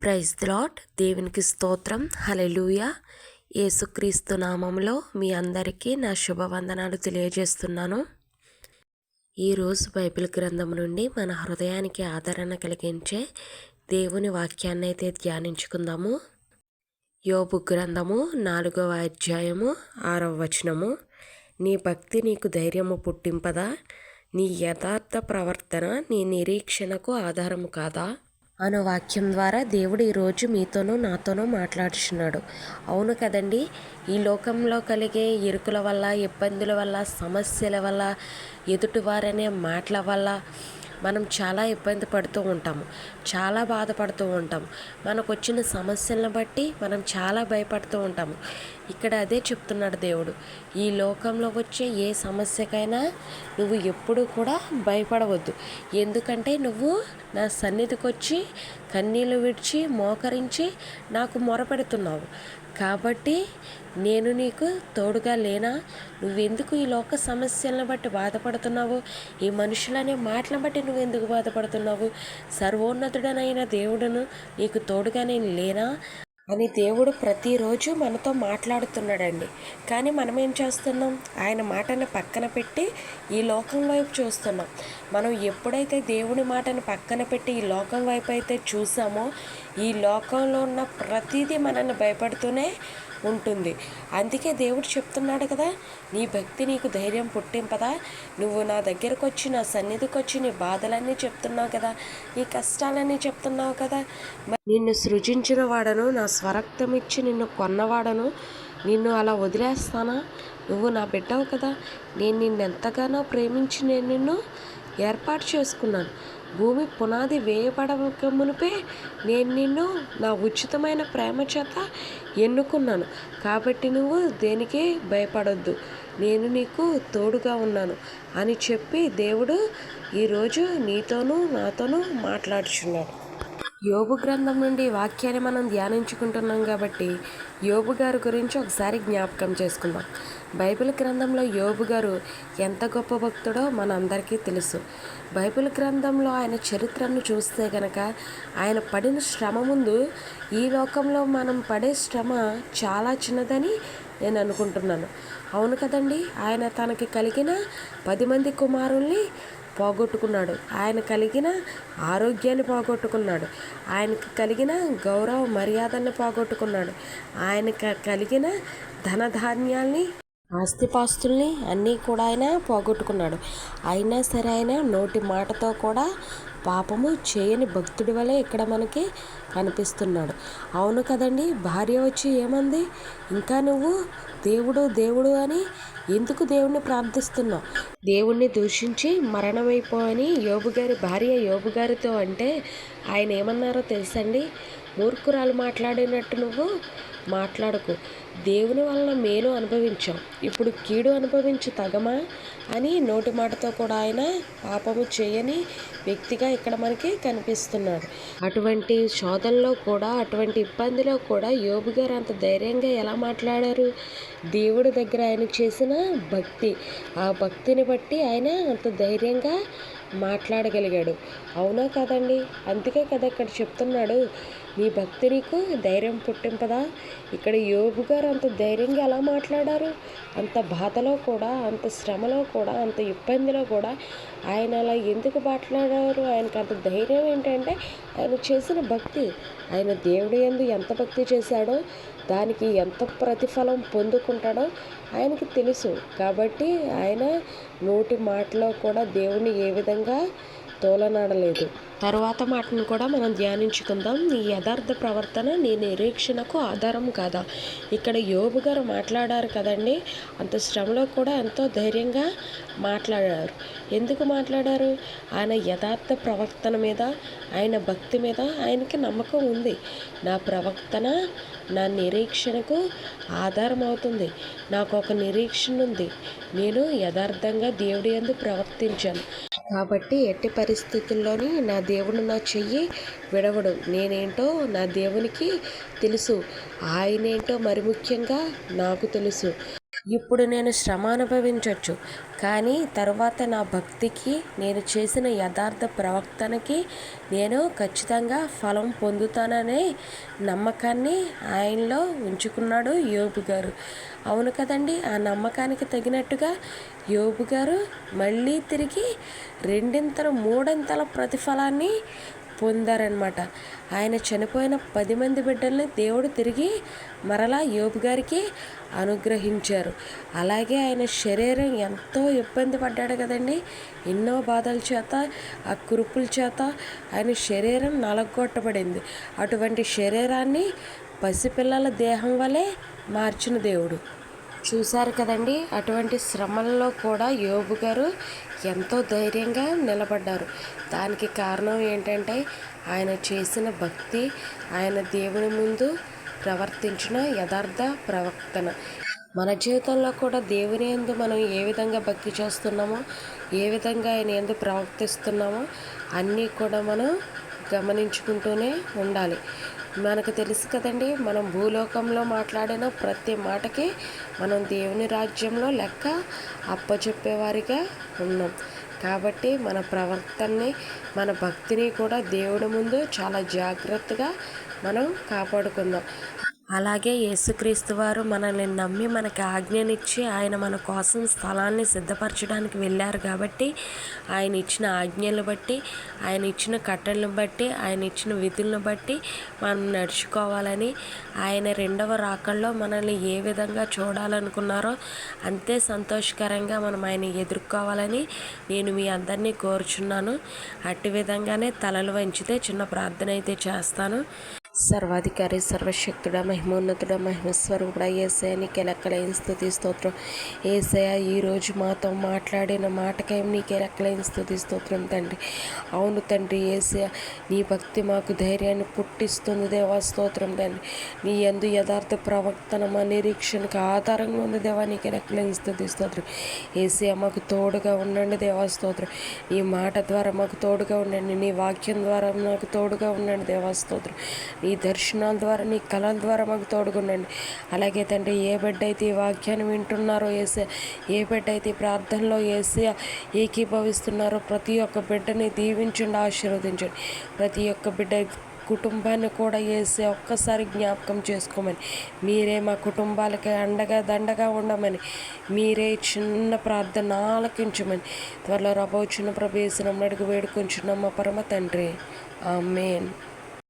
Praise the lord. దేవునికి స్తోత్రం. హల్లెలూయా. యేసుక్రీస్తు నామంలో మీ అందరికీ నా శుభవందనాలు తెలియజేస్తున్నాను. ఈరోజు బైబిల్ గ్రంథం నుండి మన హృదయానికి ఆదరణ కలిగించే దేవుని వాక్యాన్ని అయితే ధ్యానించుకుందాము. యోబు గ్రంథము 4వ అధ్యాయము 6వ వచనము. నీ భక్తి నీకు ధైర్యము పుట్టింపదా? నీ యథార్థ ప్రవర్తన నీ నిరీక్షణకు ఆధారము కాదా? అను వాక్యం ద్వారా దేవుడు ఈరోజు మీతోనూ నాతోనూ మాట్లాడుచున్నాడు. అవును కదండి, ఈ లోకంలో కలిగే ఇరుకుల వల్ల, ఇబ్బందుల వల్ల, సమస్యల వల్ల, ఎదుటివారనే మాటల వల్ల మనం చాలా ఇబ్బంది పడుతూ ఉంటాము, చాలా బాధపడుతూ ఉంటాము. మనకు వచ్చిన సమస్యలను బట్టి మనం చాలా భయపడుతూ ఉంటాము. ఇక్కడ అదే చెప్తున్నాడు దేవుడు. ఈ లోకంలో వచ్చే ఏ సమస్యకైనా నువ్వు ఎప్పుడూ కూడా భయపడవద్దు. ఎందుకంటే నువ్వు నా సన్నిధికి వచ్చి కన్నీళ్ళు విడిచి మోకరించి నాకు మొరపెడుతున్నావు. కాబట్టి నేను నీకు తోడుగా లేనా? నువ్వెందుకు ఈ లోక సమస్యలను బట్టి బాధపడుతున్నావు? ఈ మనుషులనే మాటలను బట్టి నువ్వెందుకు బాధపడుతున్నావు? సర్వోన్నతుడనైన దేవుడును నీకు తోడుగా నేను లేనా అని దేవుడు ప్రతిరోజు మనతో మాట్లాడుతున్నాడండి. కానీ మనం ఏం చేస్తున్నాం? ఆయన మాటను పక్కన పెట్టి ఈ లోకం వైపు చూస్తున్నాం. మనం ఎప్పుడైతే దేవుని మాటను పక్కన పెట్టి ఈ లోకం వైపు అయితే చూసామో, ఈ లోకంలో ఉన్న ప్రతిదీ మనల్ని భయపడుతూనే ఉంటుంది. అందుకే దేవుడు చెప్తున్నాడు కదా, నీ భక్తి నీకు ధైర్యం పుట్టింపదా? నువ్వు నా దగ్గరకు వచ్చి, నా సన్నిధికి వచ్చి నీ బాధలన్నీ చెప్తున్నావు కదా, నీ కష్టాలన్నీ చెప్తున్నావు కదా. నిన్ను సృజించిన వాడను, నా స్వరక్తం ఇచ్చి నిన్ను కొన్నవాడను, నిన్ను అలా వదిలేస్తానా? నువ్వు నా బిడ్డవు కదా. నేను నిన్నెంతగానో ప్రేమించి నేను నిన్ను ఏర్పాటు చేసుకున్నాను. భూమి పునాది వేయబడక మునిపే నేను నిన్ను నా ఉచితమైన ప్రేమ చేత ఎన్నుకున్నాను. కాబట్టి నువ్వు దేనికి భయపడొద్దు, నేను నీకు తోడుగా ఉన్నాను అని చెప్పి దేవుడు ఈరోజు నీతోనూ నాతోనూ మాట్లాడుచున్నాడు. యోబు గ్రంథం నుండి వాక్యాన్ని మనం ధ్యానించుకుంటున్నాం కాబట్టి యోబు గారి గురించి ఒకసారి జ్ఞాపకం చేసుకుందాం. బైబిల్ గ్రంథంలో యోబు గారు ఎంత గొప్ప భక్తుడో మనందరికీ తెలుసు. బైబిల్ గ్రంథంలో ఆయన చరిత్రను చూస్తే కనుక ఆయన పడిన శ్రమ ముందు ఈ లోకంలో మనం పడే శ్రమ చాలా చిన్నదని నేను అనుకుంటున్నాను. అవును కదండి, ఆయన తనకి కలిగిన 10 మంది కుమారుల్ని పోగొట్టుకున్నాడు. ఆయన కలిగిన ఆరోగ్యాన్ని పోగొట్టుకున్నాడు. ఆయనకు కలిగిన గౌరవ మర్యాదల్ని పోగొట్టుకున్నాడు. ఆయనకు కలిగిన ధనధాన్యాల్ని, ఆస్తిపాస్తుల్ని అన్నీ కూడా ఆయన పోగొట్టుకున్నాడు. అయినా సరే ఆయన నోటి మాటతో కూడా పాపము చేయని భక్తుడి వలె ఇక్కడ మనకి కనిపిస్తున్నాడు. అవును కదండి, భార్య వచ్చి ఏమంది? ఇంకా నువ్వు దేవుడు దేవుడు అని ఎందుకు దేవుణ్ణి ప్రార్థిస్తున్నావు? దేవుణ్ణి దూషించి మరణమైపోని యోబు గారి భార్య యోబు గారితో అంటే ఆయన ఏమన్నారో తెలుసండి? మూర్ఖురాలు మాట్లాడినట్టు నువ్వు మాట్లాడకు. దేవుని వలన మేలు అనుభవించాం, ఇప్పుడు కీడు అనుభవించు తగమా అని నోటి మాటతో కూడా ఆయన పాపము చేయని వ్యక్తిగా ఇక్కడ మనకి కనిపిస్తున్నాడు. అటువంటి శోధనలో కూడా, అటువంటి ఇబ్బందిలో కూడా యోబు గారు అంత ధైర్యంగా ఎలా మాట్లాడారు? దేవుడి దగ్గర ఆయన చేసిన భక్తి, ఆ భక్తిని బట్టి ఆయన అంత ధైర్యంగా మాట్లాడగలిగాడు. అవునా కదండి? అందుకే కదా ఇక్కడ చెప్తున్నాడు, నీ భక్తి నీకు ధైర్యం పుట్టింపదా? ఇక్కడ యోబు గారు అంత ధైర్యంగా ఎలా మాట్లాడారు? అంత బాధలో కూడా, అంత శ్రమలో కూడా, అంత ఇబ్బందిలో కూడా ఆయన అలా ఎందుకు మాట్లాడారు? ఆయనకు అంత ధైర్యం ఏంటంటే ఆయన చేసిన భక్తి. ఆయన దేవుడి యందు ఎంత భక్తి చేశాడో దానికి ఎంత ప్రతిఫలం పొందుకుంటాడో ఆయనకి తెలుసు. కాబట్టి ఆయన నోటి మాటలో కూడా దేవుణ్ణి ఏ విధంగా తోలనాడలేదు. తరువాత మాటను కూడా మనం ధ్యానించుకుందాం. నీ యథార్థ ప్రవర్తన నీ నిరీక్షణకు ఆధారం కాదా? ఇక్కడ యోబు గారు మాట్లాడారు కదండి, అంత శ్రమలో కూడా ఎంతో ధైర్యంగా మాట్లాడారు. ఎందుకు మాట్లాడారు? ఆయన యథార్థ ప్రవర్తన మీద, ఆయన భక్తి మీద ఆయనకి నమ్మకం ఉంది. నా ప్రవర్తన నా నిరీక్షణకు ఆధారం అవుతుంది. నాకు ఒక నిరీక్షణ ఉంది. నేను యథార్థంగా దేవుడి యందు ప్రవర్తించాను కాబట్టి ఎట్టి పరిస్థితుల్లోని నా దేవుడు నా చెయ్యి విడవడు. నేనేంటో నా దేవునికి తెలుసు, ఆయనేంటో మరి ముఖ్యంగా నాకు తెలుసు. ఇప్పుడు నేను శ్రమ అనుభవించవచ్చు, కానీ తర్వాత నా భక్తికి, నేను చేసిన యథార్థ ప్రవర్తనకి నేను ఖచ్చితంగా ఫలం పొందుతాననే నమ్మకాన్ని ఆయనలో ఉంచుకున్నాడు యోబు గారు. అవును కదండి. ఆ నమ్మకానికి తగినట్టుగా యోబు గారు మళ్ళీ తిరిగి రెండింతలు మూడింతల ప్రతిఫలాన్ని పొందారనమాట. ఆయన చనిపోయిన 10 మంది బిడ్డల్ని దేవుడు తిరిగి మరలా యోబు గారికి అనుగ్రహించారు. అలాగే ఆయన శరీరం ఎంతో ఇబ్బంది పడ్డాడు కదండి. ఎన్నో బాధల చేత, ఆ కురుపుల చేత ఆయన శరీరం నలగొట్టబడింది. అటువంటి శరీరాన్ని పసిపిల్లల దేహం వలె మార్చిన దేవుడు. చూశారు కదండి. అటువంటి శ్రమల్లో కూడా యోబు గారు ఎంతో ధైర్యంగా నిలబడ్డారు. దానికి కారణం ఏంటంటే ఆయన చేసిన భక్తి, ఆయన దేవుని ముందు ప్రవర్తించిన యథార్థ ప్రవర్తన. మన జీవితంలో కూడా దేవుని యందు మనం ఏ విధంగా భక్తి చేస్తున్నామో, ఏ విధంగా ఆయన యందు ప్రవర్తిస్తున్నామో అన్నీ కూడా మనం గమనించుకుంటూనే ఉండాలి. మనకు తెలుసు కదండి, మనం భూలోకంలో మాట్లాడిన ప్రతి మాటకి మనం దేవుని రాజ్యంలో లెక్క అప్పచెప్పేవారిగా ఉన్నాం. కాబట్టి మన ప్రవర్తనని, మన భక్తిని కూడా దేవుడి ముందు చాలా జాగ్రత్తగా మనం కాపాడుకుందాం. అలాగే యేసుక్రీస్తు వారు మనల్ని నమ్మి మనకి ఆజ్ఞనిచ్చి ఆయన మన కోసం స్థలాన్ని సిద్ధపరచడానికి వెళ్ళారు. కాబట్టి ఆయన ఇచ్చిన ఆజ్ఞలను బట్టి, ఆయన ఇచ్చిన కట్టలను బట్టి, ఆయన ఇచ్చిన విధులను బట్టి మనం నడుచుకోవాలని, ఆయన రెండవ రాకల్లో మనల్ని ఏ విధంగా చూడాలనుకున్నారో అంతే సంతోషకరంగా మనం ఆయన ఎదుర్కోవాలని నేను మీ అందరినీ కోరుచున్నాను. అట్టి విధంగానే తలలు వంచితే చిన్న ప్రార్థన అయితే చేస్తాను. సర్వాధికారి, సర్వశక్తుడ, మహిమోన్నతుడ, మహిమస్వరూపుడ యేసయ్య, నీకే లెక్కలేని స్తుతి స్తోత్రం. యేసయ్య, ఈరోజు మాతో మాట్లాడిన మాటకై నీకే లెక్కలేని స్తుతి స్తోత్రం తండ్రి. అవును తండ్రి యేసయ్య, నీ భక్తి మాకు ధైర్యాన్ని పుట్టిస్తుంది దేవా, స్తోత్రం తండ్రి. నీ యందు యథార్థ ప్రవర్తన మా నిరీక్షణకు ఆధారంగా ఉంది దేవా, నీకే లెక్కలేని స్తుతి స్తోత్రం. యేసయ్య, మాకు తోడుగా ఉండండి దేవా, స్తోత్రం. నీ మాట ద్వారా మాకు తోడుగా ఉండండి, నీ వాక్యం ద్వారా మాకు తోడుగా ఉండండి దేవా, స్తోత్రం. నీ దర్శనాల ద్వారా, నీ కళల ద్వారా మాకు తోడుగుండండి. అలాగే తండ్రి, ఏ బిడ్డ అయితే ఈ వాక్యాన్ని వింటున్నారో యేసయ్య, ఏ బిడ్డ అయితే ప్రార్థనలో యేసయ్య ఏకీభవిస్తున్నారో ప్రతి ఒక్క బిడ్డని దీవించండి, ఆశీర్వదించండి. ప్రతి ఒక్క బిడ్డ కుటుంబాన్ని కూడా యేసయ్య ఒక్కసారి జ్ఞాపకం చేసుకోమని, మీరే మా కుటుంబాలకి అండగా దండగా ఉండమని, మీరే చిన్న ప్రార్థన ఆలకించమని త్వరలో రాబోచున్న ప్రభు యేసు నామమున అడిగి వేడుకొంచున్నాం మా పరమ తండ్రి. ఆమేన్.